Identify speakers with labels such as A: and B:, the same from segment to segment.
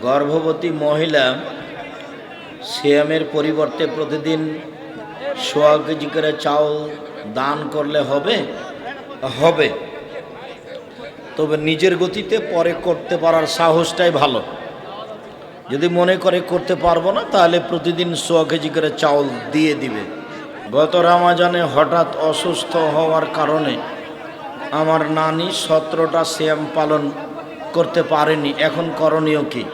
A: গর্ভবতী মহিলা সিয়ামের পরিবর্তে প্রতিদিন 1.5 কেজি করে চাউল দান করলে হবে? হবে, তবে নিজের গতিতে পরে করতে পারার সাহসটাই ভালো। যদি মনে করে করতে পারবো না, তাহলে প্রতিদিন 1.5 কেজি করে চাউল দিয়ে দিবে। গত রমজানে হঠাৎ অসুস্থ হওয়ার কারণে আমার নানি 17টা সিয়াম পালন করতে পারেনি। এখন করণীয় কি?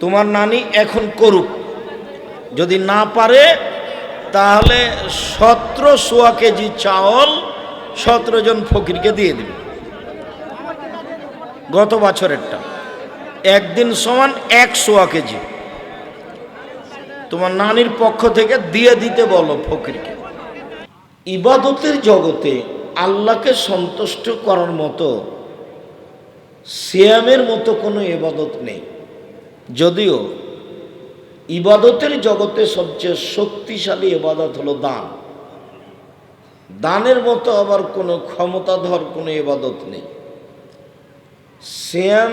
A: তোমার নানি এখন করুক, যদি না পারে তাহলে 1.5 কেজি চাউল 17 জন ফকিরকে দিয়ে দিবে। গত বছরেরটা একদিন সমান 1.25 কেজি তোমার নানির পক্ষ থেকে দিয়ে দিতে বলো ফকিরকে। ইবাদতের জগতে আল্লাহকে সন্তুষ্ট করার মতো সিয়ামের মতো কোনো ইবাদত নেই। যদিও ইবাদতের জগতে সবচেয়ে শক্তিশালী ইবাদত হলো দান। দানের মতো আবার কোনো ক্ষমতাধর কোনো ইবাদত নেই। সিয়াম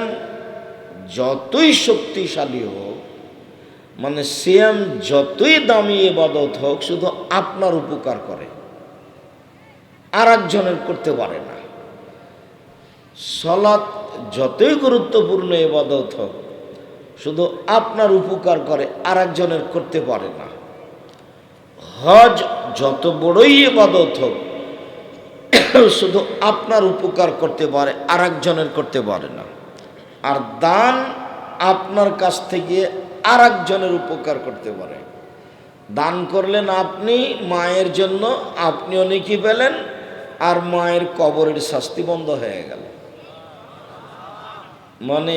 A: যতই শক্তিশালী হোক, মানে সিয়াম যতই দামি ইবাদত হোক, শুধু আপনার উপকার করে, আর একজনের করতে পারে না। সালাত যতই গুরুত্বপূর্ণ ইবাদত হোক, শুধু আপনার উপকার করে, আর একজনের করতে পারে না। হজ যত বড়ই ইবাদত হোক, শুধু আপনার উপকার করতে পারে, আর একজনের করতে পারে না। আর দান আপনার কাছ থেকে আর একজনের উপকার করতে পারে। দান করলেন আপনি মায়ের জন্য, আপনিও নেকি পেলেন, আর মায়ের কবরের শাস্তি বন্ধ হয়ে গেল। মানে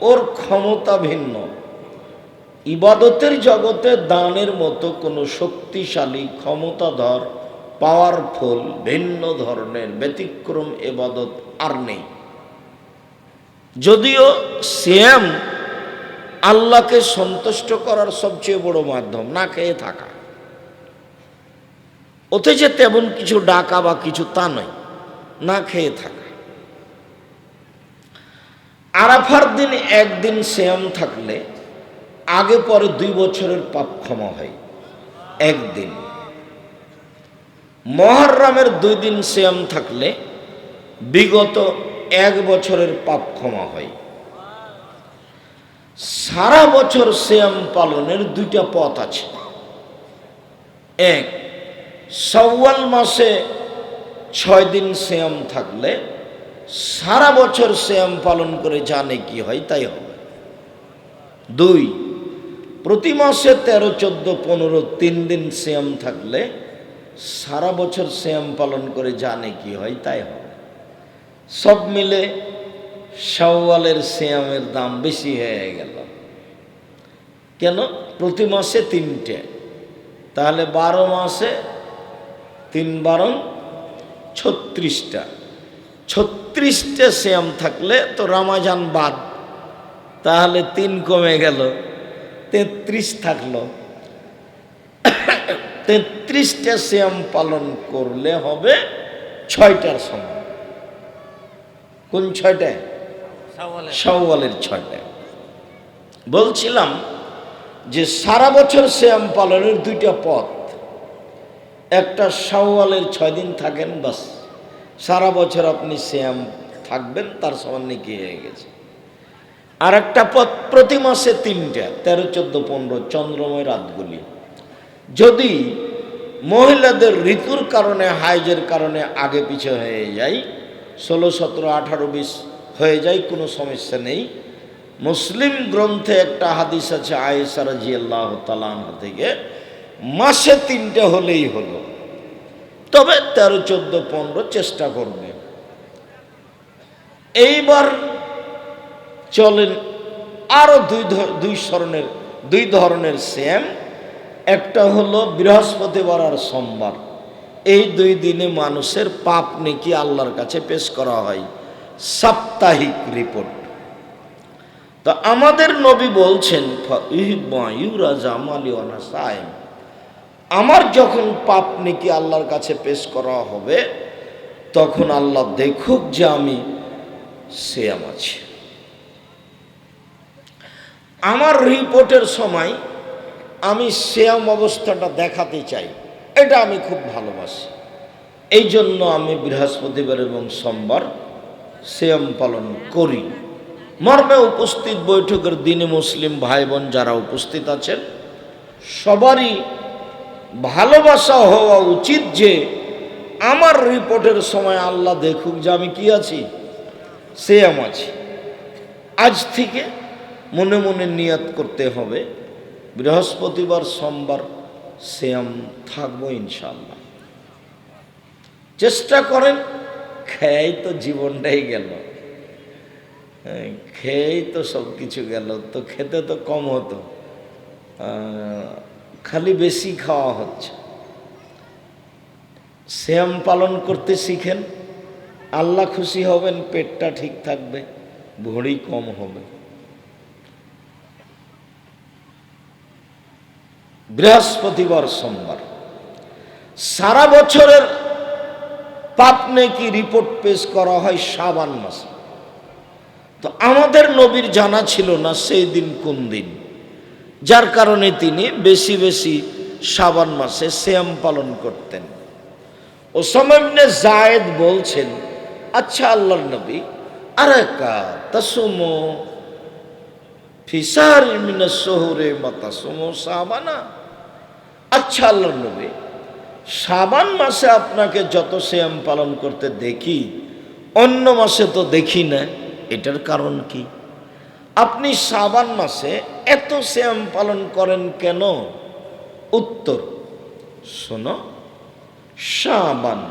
A: ওর ক্ষমতা ভিন্ন। ইবাদতের জগতে দানের মতো কোনো শক্তিশালী, ক্ষমতাধর, পাওয়ারফুল, ভিন্ন ধরনের ব্যতিক্রম ইবাদত আর নেই। যদিও সিয়াম আল্লাহকে সন্তুষ্ট করার সবচেয়ে বড় মাধ্যম, না খেয়ে থাকা। ওতে যে তেমন কিছু ডাকা বা কিছু তা নয়, না খেয়ে থাকা। আরাফার দিন একদিন সিয়াম থাকলে আগে পরে 2 বছরের পাপ ক্ষমা হয় একদিন। মুহররমের 2 দিন সিয়াম থাকলে বিগত 1 বছরের পাপ ক্ষমা হয়। সারা বছর সিয়াম পালনের 2টা পথ আছে। এক, শাওয়াল মাসে 6 দিন সিয়াম থাকলে সারা বছর সিয়াম পালন করে যা নেকি হয় তাই হবে। 2, প্রতি মাসে 13, 14, 15, 3 দিন সিয়াম থাকলে সারা বছর সিয়াম পালন করে যা নেকি হয় তাই হবে। সব মিলে শাওয়ালের সিয়ামের দাম বেশি হয়ে গেল। কেন? প্রতি মাসে 3টে, তাহলে 12 মাসে 3 12 36টা। 36টে সিয়াম থাকলে তো রমজান বাদ, তাহলে 3 কমে গেল, 33 থাকলো। 33টে সিয়াম পালন করলে হবে 6টার সময়। কোন 6টায়? শাওয়ালের 6টায়। বলছিলাম যে সারা বছর সিয়াম পালনের 2টা পথ। একটা, শাওয়ালের 6 দিন থাকেন, বাস সারা বছর আপনি সিয়াম থাকবেন, তার সমান নেকি হয়ে গেছে। আর একটা পথ, প্রতি মাসে 3টা, 13, 14, 15 চন্দ্রময় রাতগুলি। যদি মহিলাদের ঋতুর কারণে, হাইজের কারণে আগে পিছে হয়ে যায়, 16, 17, 18, 20 হয়ে যায়, কোনো সমস্যা নেই। মুসলিম গ্রন্থে একটা হাদিস আছে আয়েশা রাদিয়াল্লাহু তাআলা আনহা থেকে, মাসে 3টে হলেই হলো, তবে 13, 14, 15 চেষ্টা করবে। এইবার চলেন আরো দুই ধরনের সিয়াম। একটা হলো বৃহস্পতিবার আর সোমবার। এই 2 দিনে মানুষের পাপ নেকি আল্লাহর কাছে পেশ করা হয়, সাপ্তাহিক রিপোর্ট। তো আমাদের নবী বলছেন, আমার যখন পাপ নেকি আল্লাহর কাছে পেশ করা হবে, তখন আল্লাহ দেখুক যে আমি সিয়াম আছি। আমার রিপোর্টের সময় আমি সিয়াম অবস্থাটা দেখাতে চাই, এটা আমি খুব ভালোবাসি। এই জন্য আমি বৃহস্পতিবার এবং সোমবার সিয়াম পালন করি। মর্মে উপস্থিত বৈঠকের দিনে মুসলিম ভাই বোন যারা উপস্থিত আছেন, সবারই ভালোবাসা হওয়া উচিত যে আমার রিপোর্টের সময় আল্লাহ দেখুক যে আমি কি আছি, সিয়াম আছি। আজ থেকে মনে মনে নিয়াত করতে হবে, বৃহস্পতিবার সোমবার সিয়াম থাকবো ইনশাআল্লাহ। চেষ্টা করেন, খেয়েই তো জীবনটাই গেল, খেয়েই তো সব কিছু গেল, তো খেতে তো কম হতো, খালি বেশি খাওয়া হচ্ছে। সিয়াম পালন করতে শিখেন, আল্লাহ খুশি হবেন, পেটটা ঠিক থাকবে, ভুঁড়ি কম হবে। বৃহস্পতিবার সোমবার সারা বছরের পাপ নেকি রিপোর্ট পেশ করা হয় শাবান মাসে। তো আমাদের নবীর জানা ছিল না সেই দিন কোন দিন, যার কারণে তিনি বেশি বেশি শাবান মাসে সিয়াম পালন করতেন। ওসামা ইবনে যায়েদ বলছেন, আচ্ছা আল্লাহর নবী, আরাকা তাসুমু ফি শাহরিন মিনাশ শুহুরি মা তাসুমু শাবানা। আচ্ছা আল্লাহর নবী, শাবান মাসে আপনাকে যত সিয়াম পালন করতে দেখি, অন্য মাসে তো দেখি না, এটার কারণ কি? আপনি শাবান মাসে এত সিয়াম পালন করেন কেন? উত্তর শোনো, শাবান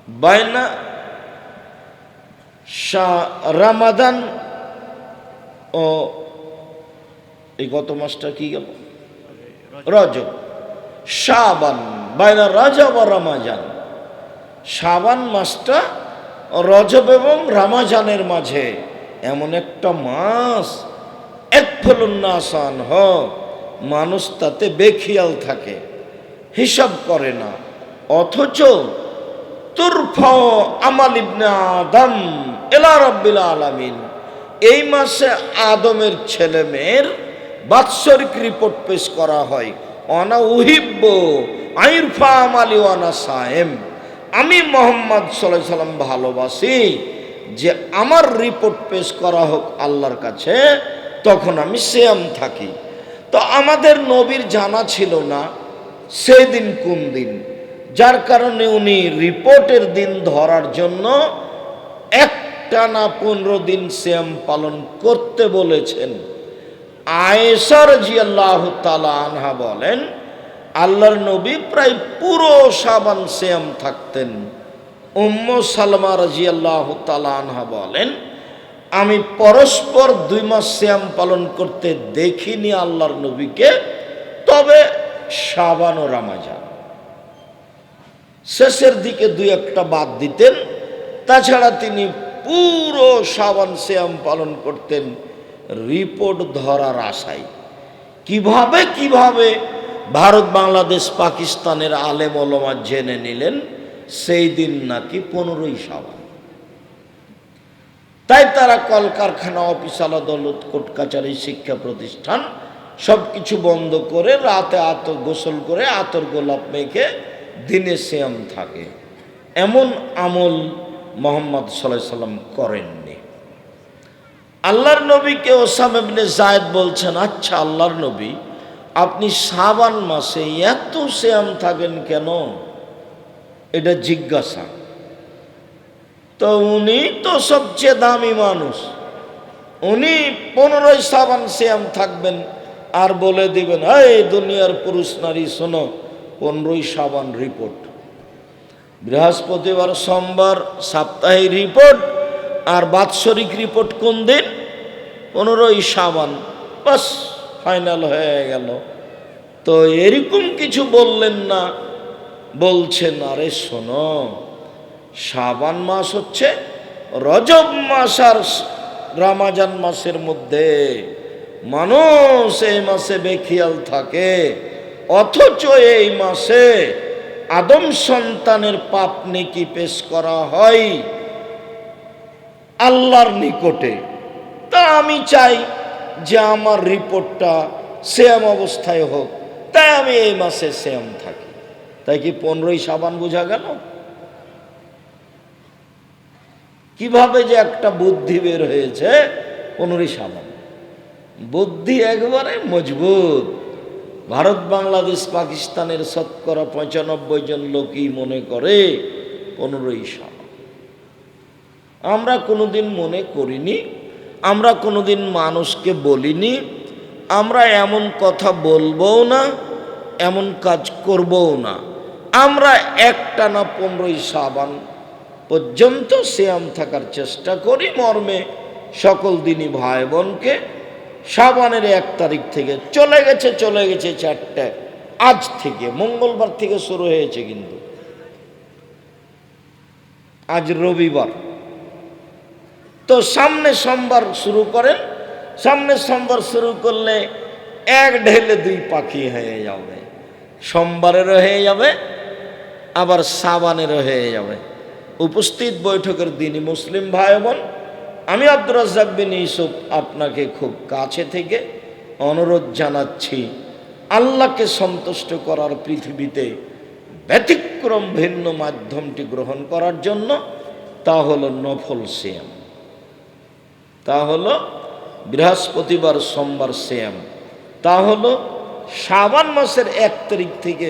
A: বাইনা রমাদান ও এই গত মাসটা কি গেল, রজব। শাবান বাইনা রজব ও রমাজান, শাবান মাসটা রজব এবং রমাজানের মাঝে এমন একটা মাস, এক ফলুন্নাসান হ, মানুষ তাতে বেখিয়াল থাকে, হিসাব করে না, অথচ তুরফা আমাল ইবনে আদম ইলা রাব্বিল আলামিন, এই মাসে আদমের ছেলে মেয়ের বাৎসরিক রিপোর্ট পেশ করা হয়। অনা উহিব্ব আইরফা আমালি ওয়ানা সায়েম, আমি মোহাম্মদ সাল্লাল্লাহু আলাইহি সাল্লাম ভালোবাসি যে আমার রিপোর্ট পেশ করা হোক আল্লাহর কাছে, তখন আমি সিয়াম থাকি। তো আমাদের নবীর জানা ছিল না সেই দিন কোন দিন, যার কারণে উনি রিপোর্টের দিন ধরার জন্য একটানা 15 দিন সিয়াম পালন করতে বলেছেন। আয়েশা রাদিয়াল্লাহু তাআলা আনহা বলেন, আল্লাহর নবী প্রায় পুরো শাবান সিয়াম থাকতেন। উম্মু সালমা রাদিয়াল্লাহু তাআলা আনহা বলেন, আমি পরস্পর 2 মাস সিয়াম পালন করতে দেখিনি আল্লাহর নবীকে, তবে শাবান ও রমজান শেষের দিকে 2-1টা বাদ দিতেন, তাছাড়া তিনি পুরো শাবান সিয়াম পালন করতেন রিপোর্ট ধরার আশায়। কিভাবে কিভাবে ভারত, বাংলাদেশ, পাকিস্তানের আলেম ওলামা জেনে নিলেন সেই দিন নাকি 15ই শাবান। তাই তারা কলকারখানা, অফিস আদালত, কোর্ট কাচারি, শিক্ষা প্রতিষ্ঠান সব কিছু বন্ধ করে রাতে গোসল করে আতর গোলাপ মেখে দিনে সিয়াম থাকে। এমন আমল মুহাম্মদ সাল্লাল্লাহু আলাইহি সাল্লাম করেননি। আল্লাহর নবীকে ওসামা ইবনে যায়েদ বলছেন, আচ্ছা আল্লাহর নবী, আপনি শাবান মাসে এত সিয়াম থাকেন কেন? এটা জিজ্ঞাসা। তো উনি তো সবচেয়ে দামি মানুষ, উনি 15ই শাবান সিয়াম থাকবেন আর বলে দিবেন, এই দুনিয়ার পুরুষ নারী শোনো, 15ই শাবান রিপোর্ট, বৃহস্পতিবার সোমবার সাপ্তাহিক রিপোর্ট, আর বাৎসরিক রিপোর্ট কোন দিন? 15ই শাবান, বাস ফাইনাল হয়ে গেল। তো এরকম কিছু বললেন না, বলছেন, আরে শোনো, শাবান মাস হচ্ছে রজব মাস আর রমজান মাসের মধ্যে, মানুষ এই মাসে বেখিয়াল থাকে, অথচ এই মাসে আদম সন্তানের পাপ নেকি পেশ করা হয় আল্লাহর নিকটে। তা আমি চাই যে আমার রিপোর্টটা সিয়াম অবস্থায় হোক, তাই আমি এই মাসে সিয়াম থাকি। তাই কি 15ই শাবান বোঝা গেল? কিভাবে যে একটা বুদ্ধি বের হয়েছে 15ই শাবান। বুদ্ধি একবারে মজবুত। ভারত, বাংলাদেশ, পাকিস্তানের শতকরা 95 জন লোকই মনে করে 15ই শাবান। আমরা কোনোদিন মনে করিনি, আমরা কোনোদিন মানুষকে বলিনি, আমরা এমন কথা বলবও না, এমন কাজ করবও না। আমরা একটানা 15ই শাবান পর্যন্ত সিয়াম থাকার চেষ্টা করি মর্মে সকল দিনই ভাই বোনকে শাবানের 1 তারিখ থেকে চলে গেছে 4টে, আজ থেকে মঙ্গলবার থেকে শুরু হয়েছে, কিন্তু আজ রবিবার, তো সামনে সোমবার শুরু করেন। সামনে সোমবার শুরু করলে 1 ঢেলে 2 পাখি হয়ে যাবে, সোমবারেরও হয়ে যাবে, আবার শাবানেরও হয়ে যাবে। উপস্থিত বৈঠকের দিনই মুসলিম ভাই বোন, আমি আব্দুর রাজ্জাক বিন ইউসুফ আপনাকে খুব কাছে থেকে অনুরোধ জানাচ্ছি, আল্লাহকে সন্তুষ্ট করার পৃথিবীতে ব্যতিক্রম ভিন্ন মাধ্যমটি গ্রহণ করার জন্য, তা হলো নফল সিয়াম, তা হলো বৃহস্পতিবার সোমবার সিয়াম, তা হলো শাবান মাসের 1 তারিখ থেকে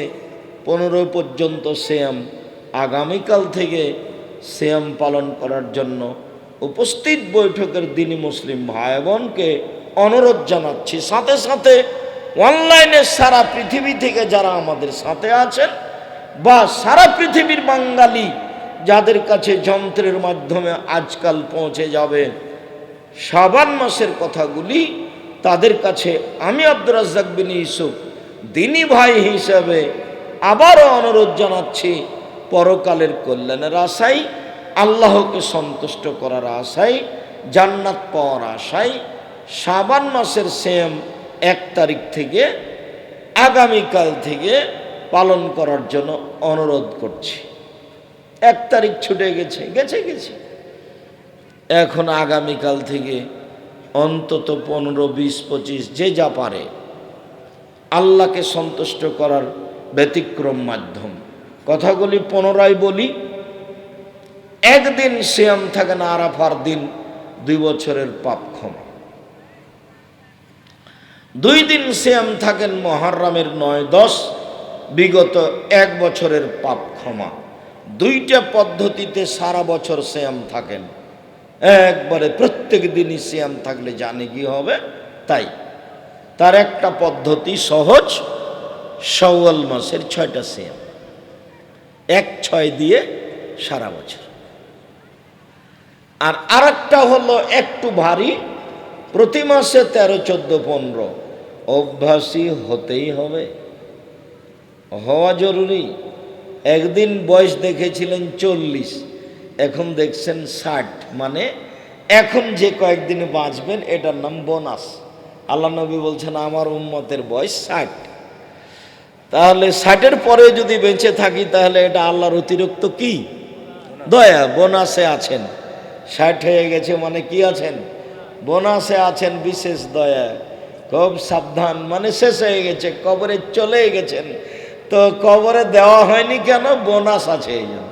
A: 15 পর্যন্ত সিয়াম। আগামীকাল থেকে সিয়াম পালন করার জন্য উপস্থিত বৈঠকের দিনই মুসলিম ভাই বোনকে অনুরোধ জানাচ্ছি। সাথে সাথে অনলাইনে সারা পৃথিবী থেকে যারা আমাদের সাথে আছেন, বা সারা পৃথিবীর বাঙালি যাদের কাছে যন্ত্রের মাধ্যমে আজকাল পৌঁছে যাবে শাবান মাসের কথাগুলি, তাদের কাছে আমি আব্দুর রাজ্জাক বিন ইউসুফ দিনী ভাই হিসাবে আবারও অনুরোধ জানাচ্ছি, পরকালের কল্যাণের আশায়, আল্লাহকে সন্তুষ্ট করার আশায়, জান্নাত পাওয়ার আশায় শাবান মাসের সিয়াম 1 তারিখ থেকে আগামীকাল থেকে পালন করার জন্য অনুরোধ করছি। 1 তারিখ ছুটে গেছে, এখন আগামীকাল থেকে অন্তত 15, 20, 25 যে যা পারে আল্লাহকে সন্তুষ্ট করার ব্যতিক্রম মাধ্যম। কথাগুলি পুনরায় বলি, একদিন সিয়াম থাকে না আরাফার দিন 2 বছরের পাপ ক্ষমা, 2 দিন সিয়াম থাকেন মুহররমের 9, 10 বিগত 1 বছরের পাপ ক্ষমা। 2টা পদ্ধতিতে সারা বছর সিয়াম থাকেন, একবারে প্রত্যেক দিনই সিয়াম থাকলে জানে কি হবে। তাই তার একটা পদ্ধতি সহজ, শাওয়াল মাসের 6টা সিয়াম, 1-6 দিয়ে সারা বছর। আর আরেকটা হলো একটু ভারী, প্রতি মাসে 13, 14, 15 অভ্যাসী হতেই হবে, হওয়া জরুরি। একদিন বয়স দেখেছিলেন 40, এখন দেখছেন 60, মানে এখন যে কয়েকদিন বাঁচবেন এটার নাম বোনাস। আল্লাহ নবী বলছেন আমার উম্মতের বয়স 60, তাহলে 60-এর পরে যদি বেঁচে থাকি তাহলে এটা আল্লাহর অতিরিক্ত কি দয়া, বোনাসে আছেন। 60 হয়ে গেছে মানে কি আছেন? বোনাসে আছেন, বিশেষ দয়া। খুব সাবধান, মানে শেষ হয়ে গেছে, কবরে চলে গেছেন, তো কবরে দেওয়া হয়নি কেন? বোনাস আছে এই জন্য।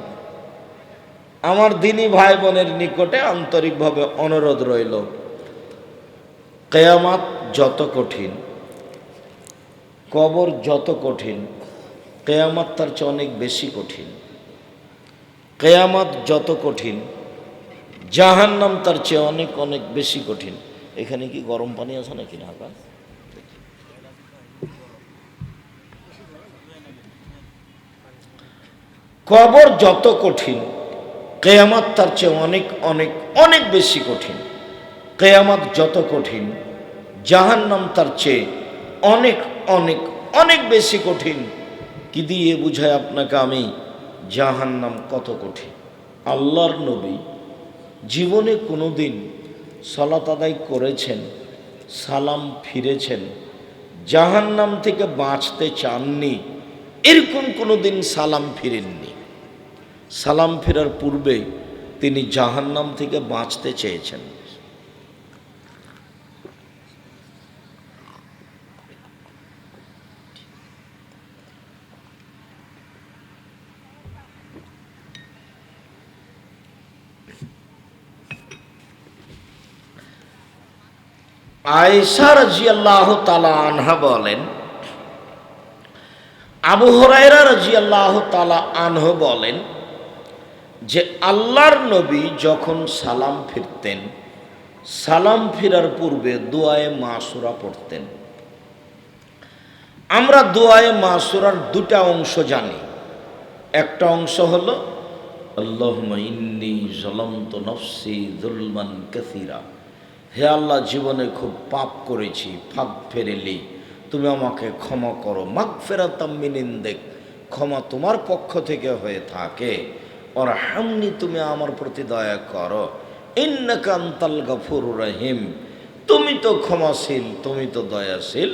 A: আমার দিনী ভাই বোনের নিকটে আন্তরিকভাবে অনুরোধ রইল, কিয়ামত যত কঠিন, কবর যত কঠিন, কিয়ামত তার চেয়ে অনেক বেশি কঠিন। কিয়ামত যত কঠিন, জাহান্নাম তার চেয়ে অনেক অনেক বেশি কঠিন। এখানে কি গরম পানি আছে নাকি ঢাকা? কবর যত কঠিন, কিয়ামত তার চেয়ে অনেক অনেক অনেক বেশি কঠিন। কিয়ামত যত কঠিন, জাহান্নাম তার চেয়ে অনেক অনেক অনেক বেশি কঠিন। কি দিয়ে বুঝায় আপনাকে আমি জাহান্নাম কত কঠিন? আল্লাহর নবী জীবনে কোনো দিন সালাত আদায় করেছেন, সালাম ফিরেছেন, জাহান্নাম থেকে বাঁচতে চাননি, এরকম কোনো দিন সালাম ফিরেননি। সালাম ফেরার পূর্বে তিনি জাহান্নাম থেকে বাঁচতে চেয়েছেন। আয়েশা রাদিয়াল্লাহু তাআলা আনহা বলেন, আবু হুরায়রা রাদিয়াল্লাহু তাআলা আনহু বলেন যে আল্লাহর নবী যখন সালাম ফিরতেন, সালাম ফিরার পূর্বে দোয়ায়ে মাসুরা পড়তেন। আমরা দোয়ায়ে মাসুরার দুটা অংশ জানি। একটা অংশ হলো আল্লাহুম্মা ইন্নী যালামতু নফসি যুলমান কাসীরা, হে আল্লাহ জীবনে খুব পাপ করেছি, ফাগফিরলি, তুমি আমাকে ক্ষমা করো, মাগফিরাতাম মিন ইনদিক, ক্ষমা তোমার পক্ষ থেকে হয়ে থাকে, ওয়ারহামনি, তুমি আমার প্রতি দয়া করো, ইন্নাকা আনতাল গফুরুর রহিম, তুমি তো ক্ষমাশীল, তুমি তো দয়াশীল,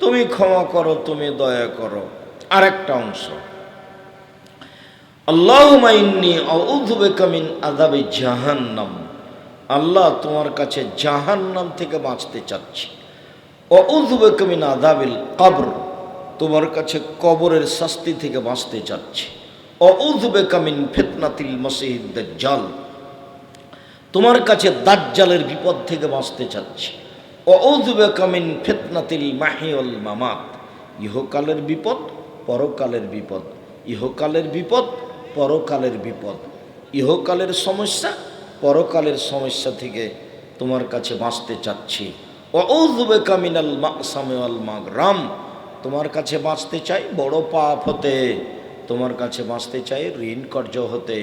A: তুমি ক্ষমা করো, তুমি দয়া করো। আরেকটা অংশ আল্লাহুম্মা ইন্নী আউযু বিকা মিন আযাবি জাহান্নাম, আল্লাহ তোমার কাছে জাহান্নাম থেকে বাঁচতে চাচ্ছি। আউযু বিকা মিন আযাবিল কবর, তোমার কাছে কবরের শাস্তি থেকে বাঁচতে চাচ্ছি। আউযু বিকা মিন ফিতনাতিল মাসিহিদ দাজ্জাল, তোমার কাছে দাজ্জালের বিপদ থেকে বাঁচতে চাচ্ছি। আউযু বিকা মিন ফিতনাতিল মাহি ওয়াল মামাত, ইহকালের বিপদ, পরকালের বিপদ, ইহকালের বিপদ, পরকালের বিপদ, ইহকালের সমস্যা, পরকালের সমস্যা থেকে তোমার কাছে বাঁচতে চাচ্ছি। আউযু বিকা মিনাল মাকসামি ওয়াল মাগরাম, তোমার কাছে বাঁচতে চাই বড় পাপ হতে, তোমার কাছে বাঁচতে চাই ঋণ কর্য হতে।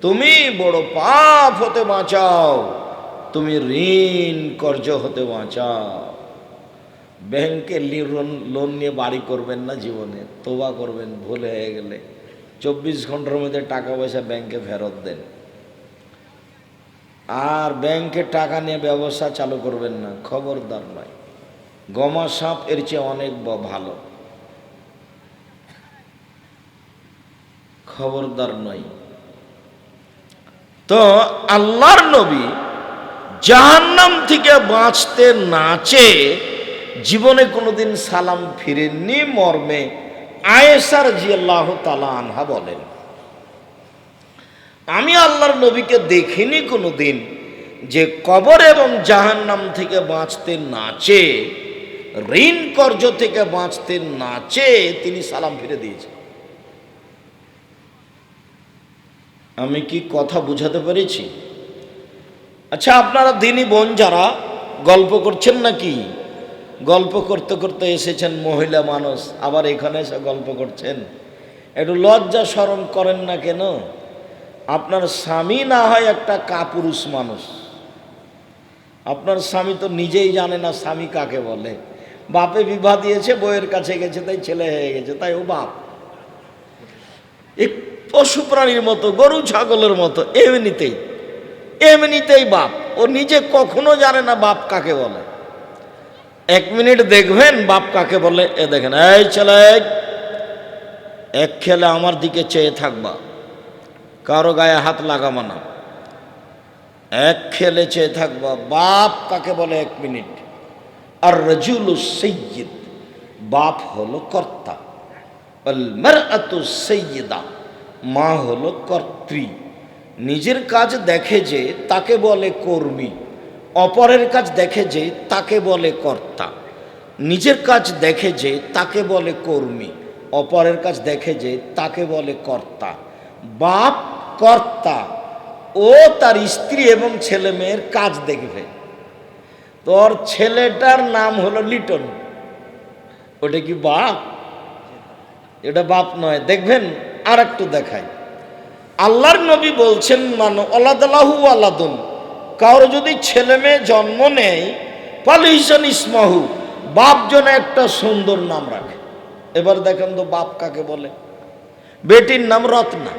A: তুমি বড় পাপ হতে বাঁচাও, তুমি ঋণ কর্য হতে বাঁচাও। ব্যাংকে লোন নিয়ে বাড়ি করবেন না, জীবনে তোবা করবেন, ভুল হয়ে গেলে 24 ঘন্টার মধ্যে টাকা পয়সা ব্যাংকে ফেরত দেন। আর ব্যাংকে টাকা নিয়ে ব্যবসা চালু করবেন না, খবরদার নয়। গমা সাপ এর চেয়ে অনেক ভালো, খবরদার নয়। তো আল্লাহর নবী জাহান্নাম থেকে বাঁচতে না চেয়ে জীবনে কোনোদিন সালাম ফিরেননি মর্মে আয়েশা রাদিয়াল্লাহু তাআলা আনহা বলেন, আমি আল্লাহর নবীকে দেখিনি কোনোদিন যে কবর এবং জাহান্নাম থেকে বাঁচতে না চেয়ে, ঋণ কর্য থেকে বাঁচতে না চেয়ে তিনি সালাম ফিরে দিয়েছেন। আমি কি কথা বুঝাতে পেরেছি? আচ্ছা, আপনারা দিনী বোন যারা গল্প করছেন নাকি? গল্প করতে করতে এসেছেন মহিলা মানুষ, আবার এখানে এসে গল্প করছেন, একটু লজ্জা শরম করেন না কেন? আপনার স্বামী না হয় একটা কাপুরুষ মানুষ, আপনার স্বামী তো নিজেই জানে না স্বামী কাকে বলে। বাপে বিবাহ দিয়েছে, বউয়ের কাছে গেছে, তাই ছেলে হয়ে গেছে, তাই ও বাপ। এক পশু প্রাণীর মতো, গরু ছাগলের মতো, এমনিতেই বাপ। ও নিজে কখনো জানে না বাপ কাকে বলে। 1 মিনিট দেখবেন বাপ কাকে বলে। এ দেখেন, এই ছেলে, এক খেলে আমার দিকে চেয়ে থাকবা, কারো গায়ে হাত লাগাবা না, এক খেলে চেয়ে থাকবা। বাপ কাকে বলে 1 মিনিট। আর রাজুলু সাইয়্যিদ, বাপ হলো কর্তা। আল মারআতু সাইয়্যিদা, মা হলো কর্ত্রী। নিজের কাজ দেখে যে তাকে বলে কর্মী, অপরের কাজ দেখে যে তাকে বলে কর্তা। নিজের কাজ দেখে যে তাকে বলে কর্মী, অপরের কাজ দেখে যে তাকে বলে কর্তা। বাপ কর্তা, ও তার স্ত্রী এবং ছেলে মেয়ের কাজ দেখবে। তোর ছেলেটার নাম হলো লিটন, ওটা কি বাপ? এটা বাপ নয়। দেখবেন আর একটু দেখাই, আল্লাহর নবী বলছেন, মানো আলাদালাহু আলাদুন, কারো যদি ছেলে মেয়ে জন্ম নেয়, পালিহিসান ইসমাহু, বাপ যেন একটা সুন্দর নাম রাখে। এবার দেখেন তো বাপ কাকে বলে? বেটির নাম রত্না।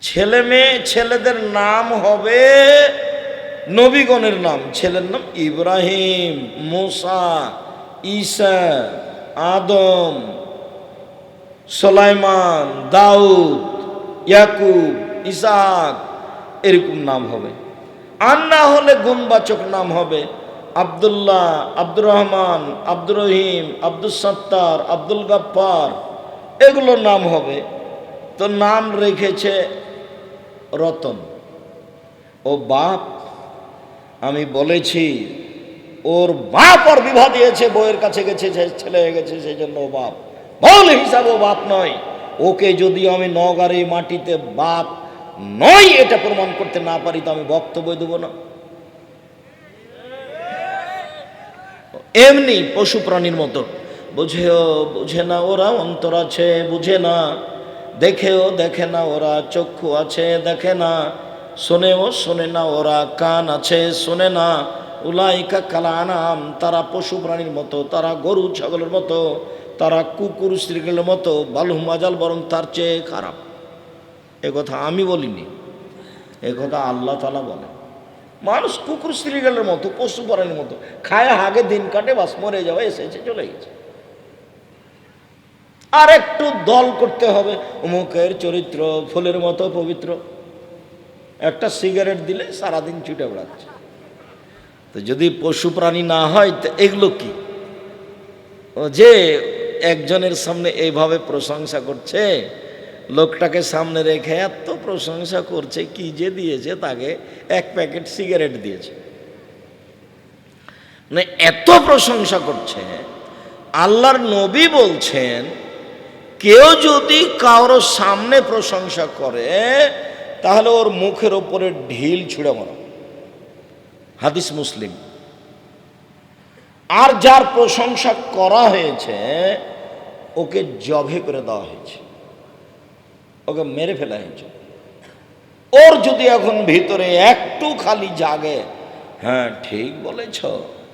A: ছেলে মেয়ে, ছেলেদের নাম হবে নবীগণের নাম। ছেলের নাম ইব্রাহিম, মুসা, ঈসা, আদম, সুলাইমান, দাউদ, ইয়াকুব, ইসাক, এরকম নাম হবে। আর না হলে গুণবাচক নাম হবে আব্দুল্লাহ, আব্দুর রহমান, আব্দুর রহিম, আব্দুল সত্তার, আব্দুল গাফফার, এগুলো নাম হবে। তো নাম রেখেছে রতন। ও বাপ আমি বলেছি ওর বাপ ওর বিবাহ দিয়েছে, বউয়ের কাছে গেছে, ছেলে হয়ে গেছে, সেই জন্য ও বাপ। বল হিসাবে ও বাপ নয়। ওকে যদি আমি নগারে মাটিতে বাপ নয় এটা প্রমাণ করতে না পারি তো আমি বক্তব্য দেব না। এমনি পশু প্রাণীর মতো বুঝে না ওরা, অন্তর আছে বুঝে না, দেখেও দেখে না ওরা, চক্ষু আছে দেখে না, শোনেও শোনে না ওরা, কান আছে শোনে না। উলাইকা কালানাম, তারা পশু প্রাণীর মতো, তারা গরু ছাগলের মতো, তারা কুকুর শ্রীগুলোর মতো, বালুম মাজাল, বরং তার চেয়ে খারাপ। এ কথা আমি বলিনি, এ কথা আল্লাহ তাআলা বলে। মানুষ কুকুর শ্রীগালের মতো, পশু প্রাণীর মতো, খায় হাগে দিন কাটে, বাস মরে যাওয়া, এসেছে চলে গেছে। আর একটু দল করতে হবে, অমুকের চরিত্র ফুলের মতো পবিত্র, একটা সিগারেট দিলে সারাদিন ছুটে বেড়াচ্ছে। তো যদি পশু প্রাণী না হয় তো এগুলো কি? ও যে একজনের সামনে এইভাবে প্রশংসা করছে, লোকটাকে সামনে রেখে এত প্রশংসা করছে, কি যে দিয়েছে তাকে, এক প্যাকেট সিগারেট দিয়েছে, মানে এত প্রশংসা করছে। আল্লাহর নবী বলছেন কেউ যদি কারোর সামনে প্রশংসা করে তাহলে ওর মুখের ওপরে ঢিল ছুঁড়ে মারো, হাদিস মুসলিম। আর যার প্রশংসা করা হয়েছে ওকে জবে করে দেওয়া হয়েছে, ওকে মেরে ফেলা হয়েছে। ওর যদি এখন ভিতরে একটু খালি জাগে, হ্যাঁ ঠিক বলেছ,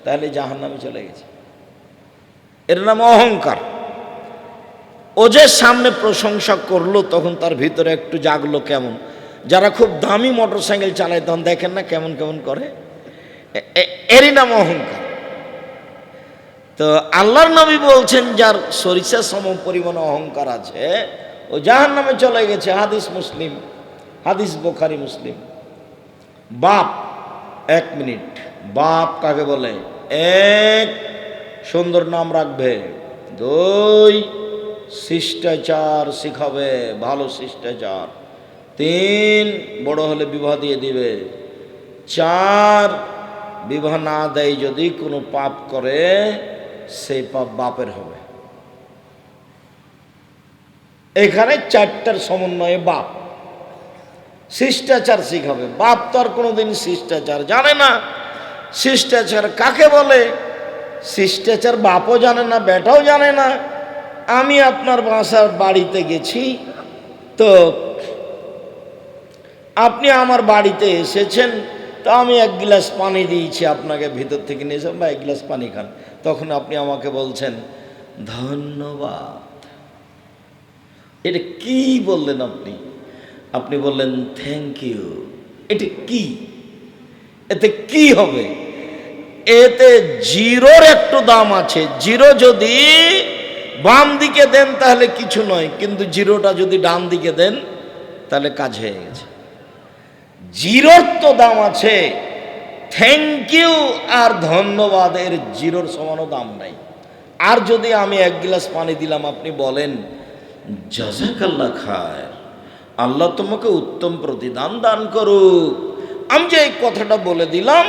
A: তাহলে জাহান্নামে চলে গেছে। এর নাম অহংকার। ও যে সামনে প্রশংসা করলো তখন তার ভিতরে একটু জাগলো। কেমন? যারা খুব দামি মোটর সাইকেল চালায় তখন দেখেন না কেমন কেমন করে, এরই নাম অহংকার। তো আল্লাহর নবী বলছেন যার সরিষা সম পরিমাণ অহংকার আছে ও জাহান্নামে চলে গেছে। হাদিস মুসলিম, হাদিস বুখারী মুসলিম। বাপ, এক মিনিট, বাপ কাকে বলে? এক, সুন্দর নাম রাখবে। দুই, শিষ্টাচার শিখাবে, ভালো শিষ্টাচার। তিন, বড় হলে বিবাহ দিয়ে দিবে। চার, বিবাহ না দেয় যদি কোনো পাপ করে সেই পাপ বাপের হবে। এখানে চারটার সমন্বয়ে বাপ। শিষ্টাচার শিখাবে। বাপ তো আর কোনোদিন শিষ্টাচার জানে না। শিষ্টাচার কাকে বলে? শিষ্টাচার বাপও জানে না, বেটাও জানে না। আমি আপনার বাসার বাড়িতে গেছি, তো আপনি আমার বাড়িতে এসেছেন, তো আমি এক গ্লাস পানি দিয়েছি আপনাকে, ভিতর থেকে নিয়ে এসে বা এক গ্লাস পানি খান। তখন আপনি আমাকে বলছেন ধন্যবাদ। এটা কি বললেন আপনি? আপনি বললেন থ্যাংক ইউ। এটা কি? এতে কি হবে? এতে জিরোর একটু দাম আছে। জিরো যদি বাম দিকে দেন তাহলে কিছু নয়, কিন্তু জিরোটা যদি ডান দিকে দেন তাহলে কাজ হয়ে গেছে। জিরোর তো দাম আছে, থ্যাংক ইউ আর ধন্যবাদ এর জিরোর সমানও দাম নাই। আর যদি আমি এক গ্লাস পানি দিলাম, আপনি বলেন জাযাকাল্লাহ খায়র, আল্লাহ তোমাকে উত্তম প্রতিদান দান করুক। আমি যে এই কথাটা বলে দিলাম,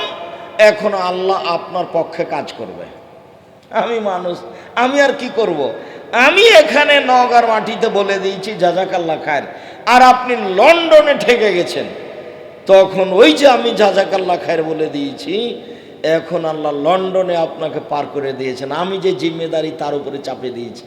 A: এখন আল্লাহ আপনার পক্ষে কাজ করবে। আমি মানুষ, আমি আর কি করব? আমি এখানে নওগাঁর মাটিতে বলে দিয়েছি জাযাকাল্লাহ খায়র, আর আপনি লন্ডনে ঠেকে গেছেন, তখন ওই যে আমি জাযাকাল্লাহ খায়র বলে দিয়েছি, এখন আল্লাহ লন্ডনে আপনাকে পার করে দিয়েছেন। আমি যে জিম্মেদারি তার উপরে চাপিয়ে দিয়েছি,